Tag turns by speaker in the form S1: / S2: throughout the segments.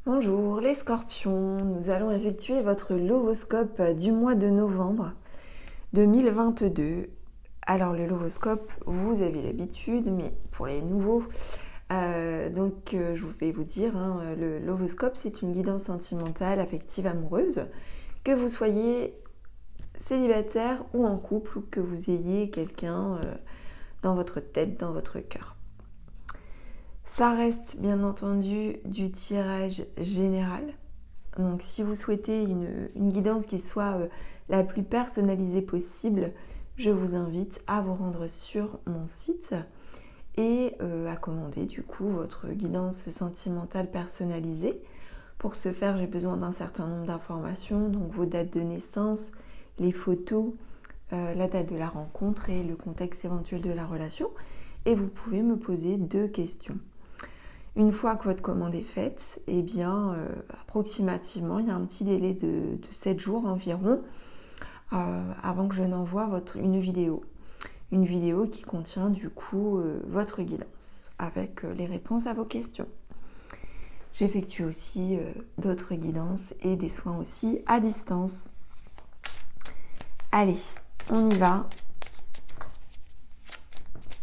S1: Bonjour les scorpions, nous allons effectuer votre lovoscope du mois de novembre 2022. Alors le lovoscope, vous avez l'habitude, mais pour les nouveaux, je vais vous dire, le lovoscope c'est une guidance sentimentale, affective, amoureuse, que vous soyez célibataire ou en couple, ou que vous ayez quelqu'un dans votre tête, dans votre cœur. Ça reste bien entendu du tirage général. Donc si vous souhaitez une guidance qui soit la plus personnalisée possible, je vous invite à vous rendre sur mon site et à commander du coup votre guidance sentimentale personnalisée. Pour ce faire, j'ai besoin d'un certain nombre d'informations, donc vos dates de naissance, les photos, la date de la rencontre et le contexte éventuel de la relation. Et vous pouvez me poser 2 questions. Une fois que votre commande est faite, approximativement, il y a un petit délai de 7 jours environ avant que je n'envoie une vidéo. Une vidéo qui contient du coup votre guidance avec les réponses à vos questions. J'effectue aussi d'autres guidances et des soins aussi à distance. Allez, on y va.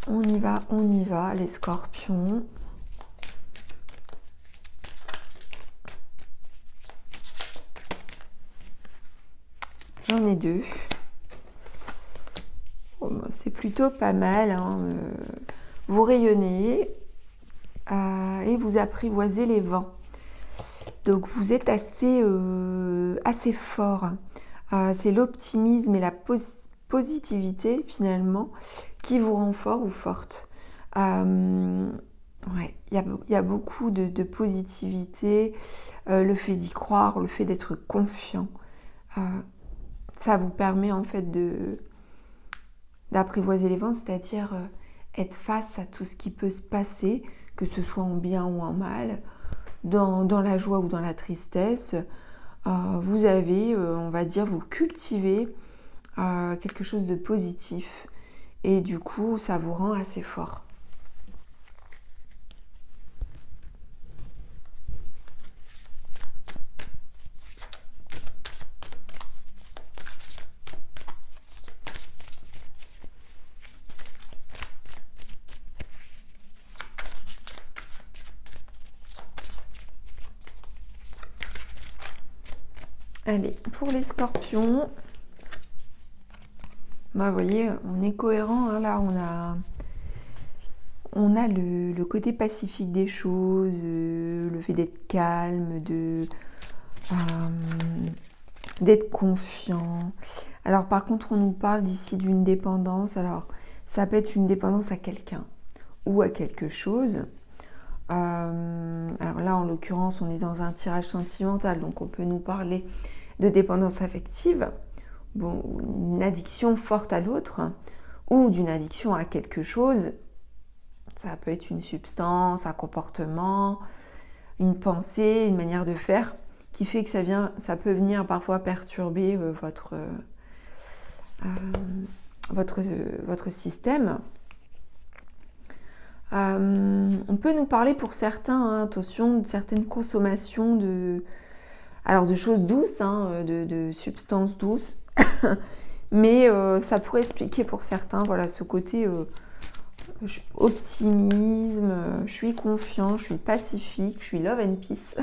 S1: On y va, les scorpions. J'en ai 2. C'est plutôt pas mal. Vous rayonnez et vous apprivoisez les vents. Donc vous êtes assez fort. C'est l'optimisme et la positivité finalement qui vous rend fort ou forte. Il y a beaucoup de positivité, le fait d'y croire, le fait d'être confiant. Ça vous permet en fait d'apprivoiser les vents, c'est-à-dire être face à tout ce qui peut se passer, que ce soit en bien ou en mal, dans la joie ou dans la tristesse. Vous avez, on va dire, vous cultivez quelque chose de positif et du coup ça vous rend assez fort. Allez, pour les scorpions, vous voyez, on est cohérent, là on a le côté pacifique des choses, le fait d'être calme, d'être confiant. Alors par contre, on nous parle d'ici d'une dépendance. Alors ça peut être une dépendance à quelqu'un ou à quelque chose. Alors là, en l'occurrence, on est dans un tirage sentimental, donc on peut nous parler de dépendance affective, une addiction forte à l'autre, ou d'une addiction à quelque chose. Ça peut être une substance, un comportement, une pensée, une manière de faire, qui fait que ça peut venir parfois perturber votre système. On peut nous parler pour certains, attention, de certaines consommations de choses douces, de substances douces, mais ça pourrait expliquer pour certains, voilà, ce côté optimisme, je suis confiant, je suis pacifique, je suis love and peace.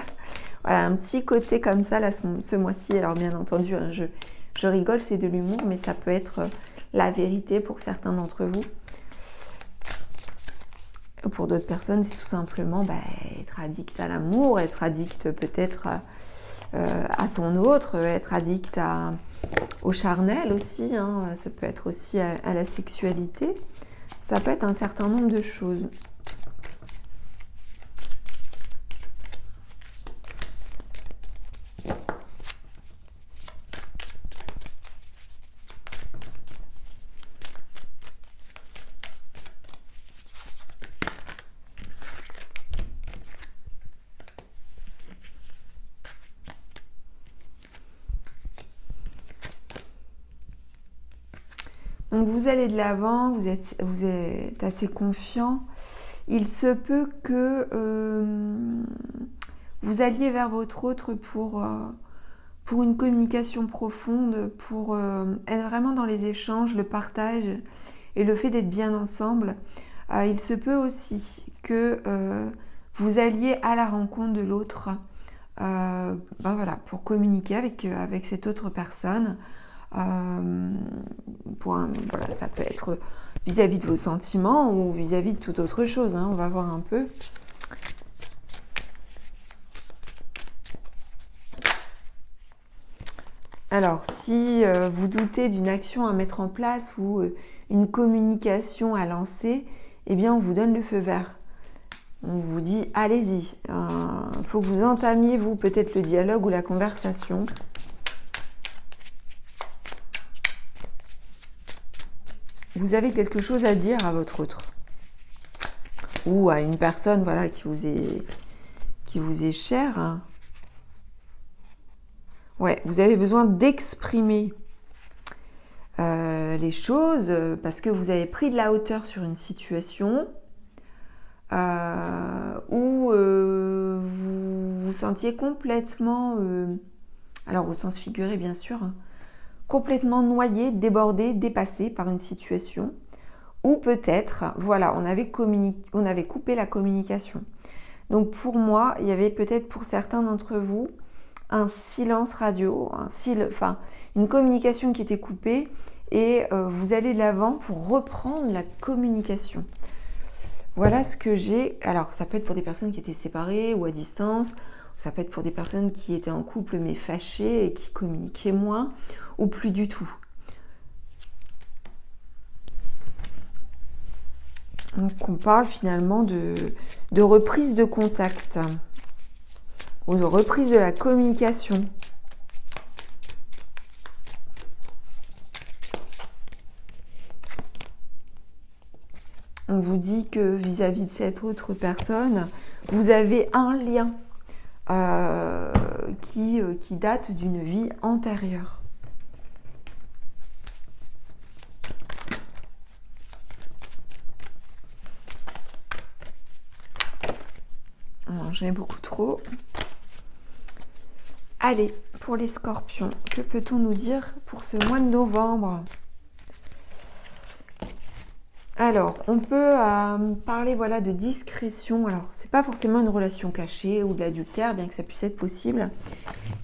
S1: Voilà, un petit côté comme ça là ce mois-ci. Alors bien entendu, je rigole, c'est de l'humour, mais ça peut être la vérité pour certains d'entre vous. Pour d'autres personnes, c'est tout simplement être addict à l'amour, être addict peut-être à son autre, être addict au charnel aussi, ça peut être aussi à la sexualité, ça peut être un certain nombre de choses. Donc vous allez de l'avant, vous êtes assez confiant. Il se peut que vous alliez vers votre autre pour une communication profonde, pour être vraiment dans les échanges, le partage et le fait d'être bien ensemble. Il se peut aussi que vous alliez à la rencontre de l'autre voilà, pour communiquer avec cette autre personne. Voilà, ça peut être vis-à-vis de vos sentiments ou vis-à-vis de toute autre chose. On va voir un peu. Alors, si vous doutez d'une action à mettre en place ou une communication à lancer, eh bien, on vous donne le feu vert. On vous dit, allez-y. Il faut que vous entamiez, vous, peut-être le dialogue ou la conversation. Vous avez quelque chose à dire à votre autre. Ou à une personne voilà, qui vous est chère. Ouais, vous avez besoin d'exprimer les choses parce que vous avez pris de la hauteur sur une situation où vous vous sentiez complètement, alors au sens figuré bien sûr, complètement noyé, débordé, dépassé par une situation. Ou peut-être, voilà, on avait coupé la communication. Donc pour moi, il y avait peut-être pour certains d'entre vous un silence radio, une communication qui était coupée et vous allez de l'avant pour reprendre la communication. Voilà ce que j'ai. Alors ça peut être pour des personnes qui étaient séparées ou à distance, ça peut être pour des personnes qui étaient en couple mais fâchées et qui communiquaient moins ou plus du tout. Donc on parle finalement de reprise de contact ou de reprise de la communication. On vous dit que vis-à-vis de cette autre personne, vous avez un lien qui date d'une vie antérieure. J'en ai beaucoup trop. Allez, pour les scorpions, que peut-on nous dire pour ce mois de novembre ? Alors, on peut parler voilà, de discrétion. Alors, c'est pas forcément une relation cachée ou de l'adultère, bien que ça puisse être possible.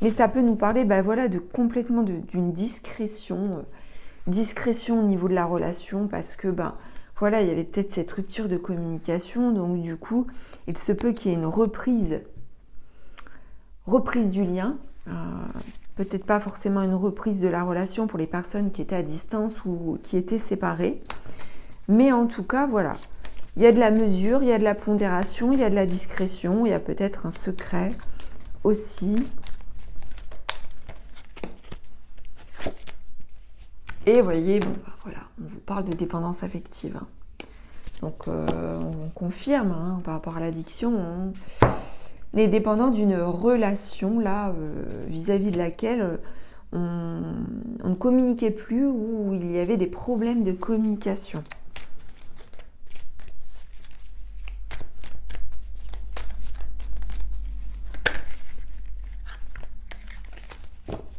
S1: Mais ça peut nous parler voilà, complètement d'une discrétion. Discrétion au niveau de la relation parce que voilà, il y avait peut-être cette rupture de communication. Donc du coup, il se peut qu'il y ait une reprise du lien. Peut-être pas forcément une reprise de la relation pour les personnes qui étaient à distance ou qui étaient séparées. Mais en tout cas, voilà, il y a de la mesure, il y a de la pondération, il y a de la discrétion, il y a peut-être un secret aussi. Et vous voyez, voilà, on vous parle de dépendance affective. Donc, on confirme par rapport à l'addiction, on est dépendant d'une relation là vis-à-vis de laquelle on ne communiquait plus ou il y avait des problèmes de communication.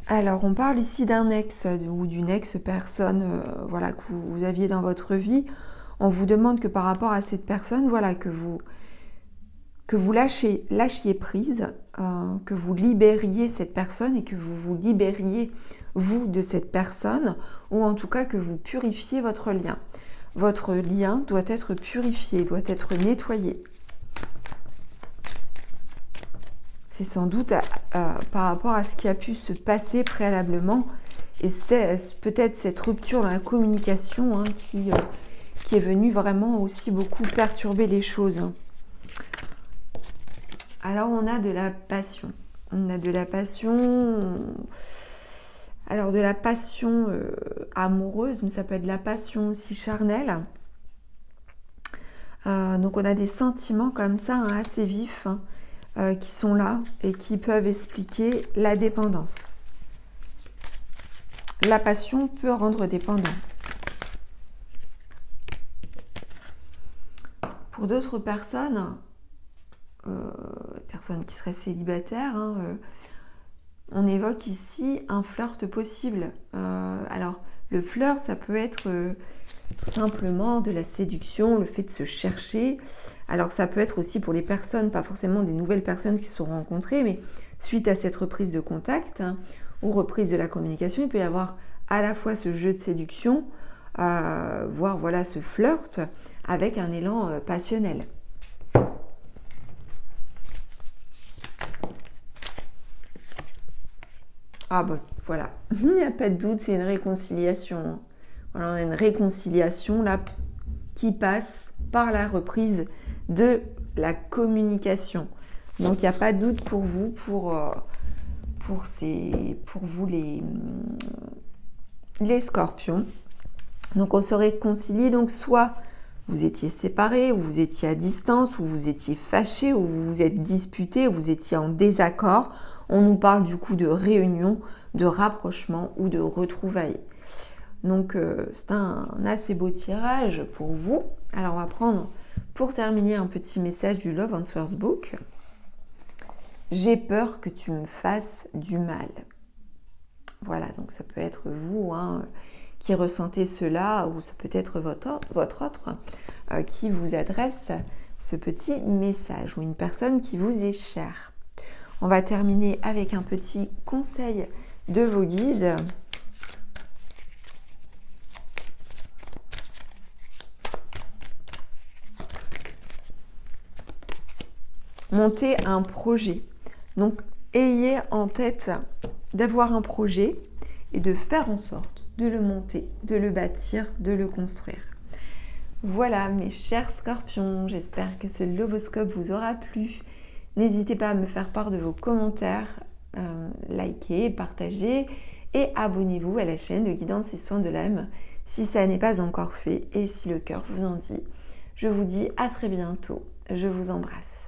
S1: Alors, on parle ici d'un ex ou d'une ex-personne voilà, que vous aviez dans votre vie. On vous demande que par rapport à cette personne, voilà, que vous lâchiez prise, que vous libériez cette personne et que vous vous libériez, vous, de cette personne, ou en tout cas que vous purifiez votre lien. Votre lien doit être purifié, doit être nettoyé. C'est sans doute par rapport à ce qui a pu se passer préalablement. Et c'est peut-être cette rupture dans la communication qui est venue vraiment aussi beaucoup perturber les choses. Alors on a de la passion. On a de la passion. Alors de la passion amoureuse, mais ça peut être de la passion aussi charnelle. Donc on a des sentiments comme ça assez vifs. Qui sont là et qui peuvent expliquer la dépendance. La passion peut rendre dépendant. Pour d'autres personnes, personne qui serait célibataire, hein, on évoque ici un flirt possible. Alors, le flirt, ça peut être simplement de la séduction, le fait de se chercher. Alors, ça peut être aussi pour les personnes, pas forcément des nouvelles personnes qui se sont rencontrées, mais suite à cette reprise de contact, hein, ou reprise de la communication, il peut y avoir à la fois ce jeu de séduction, voire voilà ce flirt avec un élan passionnel. Ah bah voilà, il n'y a pas de doute, c'est une réconciliation. Voilà, on a une réconciliation là qui passe par la reprise de la communication. Donc il n'y a pas de doute pour vous, pour vous les scorpions. Donc on se réconcilie, donc soit vous étiez séparés, ou vous étiez à distance, ou vous étiez fâchés, ou vous vous êtes disputés, ou vous étiez en désaccord. On nous parle du coup de réunion, de rapprochement ou de retrouvailles. Donc c'est un assez beau tirage pour vous. Alors on va prendre pour terminer un petit message du Love Answers Book. J'ai peur que tu me fasses du mal. Voilà, donc ça peut être vous hein, qui ressentez cela, ou ça peut être votre autre qui vous adresse ce petit message, ou une personne qui vous est chère. On va terminer avec un petit conseil de vos guides. Montez un projet. Donc, ayez en tête d'avoir un projet et de faire en sorte de le monter, de le bâtir, de le construire. Voilà mes chers scorpions, j'espère que ce Lovoscope vous aura plu. N'hésitez pas à me faire part de vos commentaires, likez, partagez et abonnez-vous à la chaîne de Guidance et Soins de l'âme si ça n'est pas encore fait et si le cœur vous en dit. Je vous dis à très bientôt, je vous embrasse.